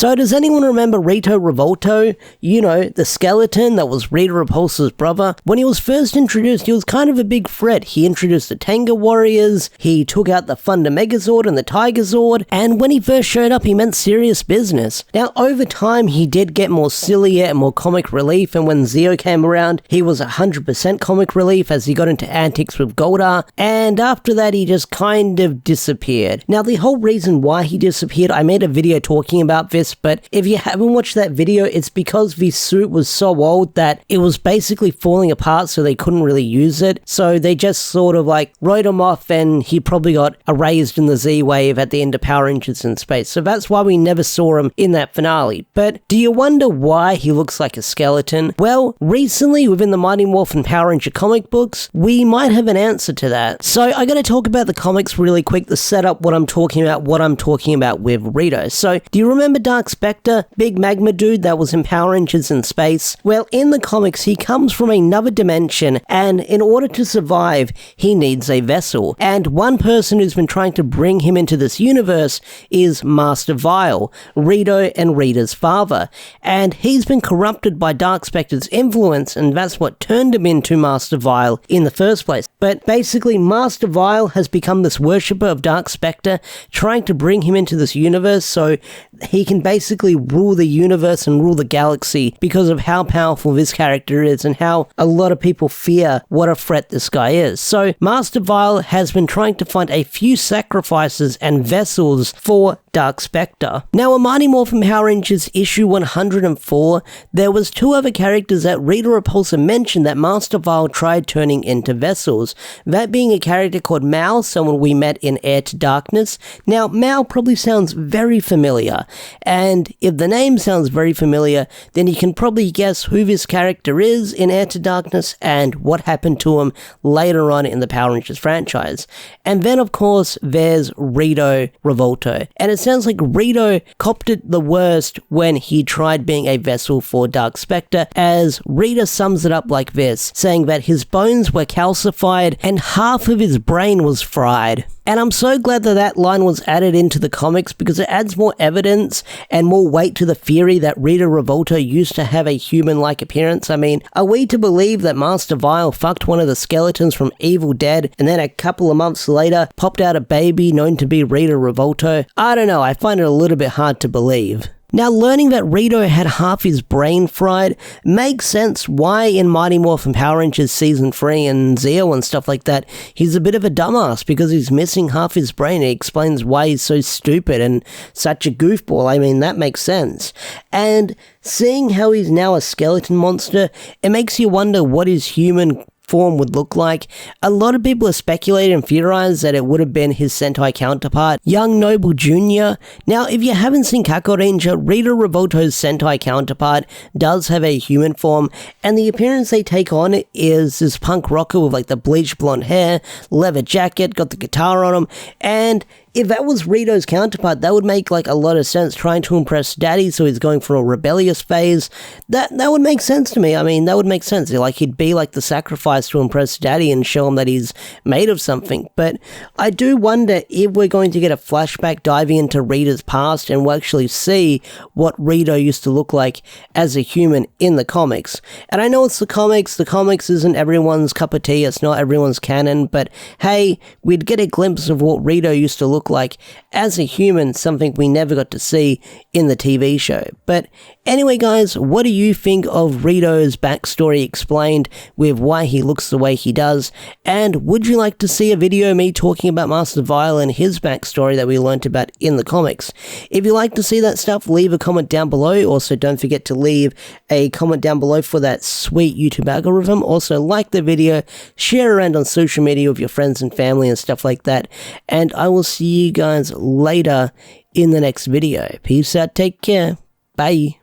So does anyone remember Rito Revolto? You know, the skeleton that was Rita Repulsa's brother. When he was first introduced, he was kind of a big threat. He introduced the Tenga Warriors, he took out the Thunder Megazord and the Tigerzord, and when he first showed up, he meant serious business. Now, over time, he did get more sillier and more comic relief, and when Zeo came around, he was 100% comic relief as he got into antics with Goldar, and after that, he just kind of disappeared. Now, the whole reason why he disappeared, I made a video talking about this, but if you haven't watched that video, it's because the suit was so old that it was basically falling apart, so they couldn't really use it. So they just sort of like wrote him off, and he probably got erased in the Z-Wave at the end of Power Rangers in Space. So that's why we never saw him in that finale. But do you wonder why he looks like a skeleton? Well, recently within the Mighty Morphin Power Ranger comic books, we might have an answer to that. So I gotta talk about the comics really quick to set up what I'm talking about with Rito. So do you remember Dark Spectre, big magma dude that was in Power Rangers in Space? Well, in the comics, he comes from another dimension, and in order to survive, he needs a vessel. And one person who's been trying to bring him into this universe is Master Vile, Rito and Rita's father. And he's been corrupted by Dark Spectre's influence, and that's what turned him into Master Vile in the first place. But basically, Master Vile has become this worshipper of Dark Spectre, trying to bring him into this universe so he can basically rule the universe and rule the galaxy because of how powerful this character is and how a lot of people fear what a threat this guy is. So Master Vile has been trying to find a few sacrifices and vessels for Dark Spectre. Now, in Mighty Morphin Power Rangers issue 104, there was two other characters that Rita Repulsa mentioned that Master Vile tried turning into vessels. That being a character called Mal, someone we met in Heir to Darkness. Now, Mal probably sounds very familiar, and if the name sounds very familiar, then you can probably guess who this character is in Heir to Darkness and what happened to him later on in the Power Rangers franchise. And then, of course, there's Rito Revolto. And it sounds like Rito copped it the worst when he tried being a vessel for Dark Spectre, as Rita sums it up like this, saying that his bones were calcified and half of his brain was fried. And I'm so glad that that line was added into the comics because it adds more evidence and more weight to the theory that Rita Revolto used to have a human-like appearance. I mean, are we to believe that Master Vile fucked one of the skeletons from Evil Dead and then a couple of months later popped out a baby known to be Rita Revolto? I don't know, I find it a little bit hard to believe. Now, learning that Rito had half his brain fried makes sense why in Mighty Morphin Power Rangers Season 3 and Zeo and stuff like that, he's a bit of a dumbass because he's missing half his brain. It explains why he's so stupid and such a goofball. I mean, that makes sense. And seeing how he's now a skeleton monster, it makes you wonder what his human form would look like. A lot of people have speculated and theorized that it would have been his Sentai counterpart, Young Noble Jr. Now, if you haven't seen Kako Ranger, Rita Revolto's Sentai counterpart does have a human form, and the appearance they take on is this punk rocker with like the bleached blonde hair, leather jacket, got the guitar on him, and if that was Rito's counterpart, that would make like a lot of sense, trying to impress Daddy, so he's going for a rebellious phase. That would make sense to me. I mean, that would make sense. Like, he'd be like the sacrifice to impress Daddy and show him that he's made of something. But I do wonder if we're going to get a flashback diving into Rita's past and we'll actually see what Rito used to look like as a human in the comics. And I know it's the comics. The comics isn't everyone's cup of tea. It's not everyone's canon. But hey, we'd get a glimpse of what Rito used to look like as a human, something we never got to see in the TV show. But anyway, guys, what do you think of Rito's backstory explained with why he looks the way he does? And would you like to see a video of me talking about Master Vile and his backstory that we learnt about in the comics? If you like to see that stuff, leave a comment down below. Also, don't forget to leave a comment down below for that sweet YouTube algorithm. Also, like the video, share around on social media with your friends and family and stuff like that. And I will see you guys later in the next video. Peace out, take care, bye.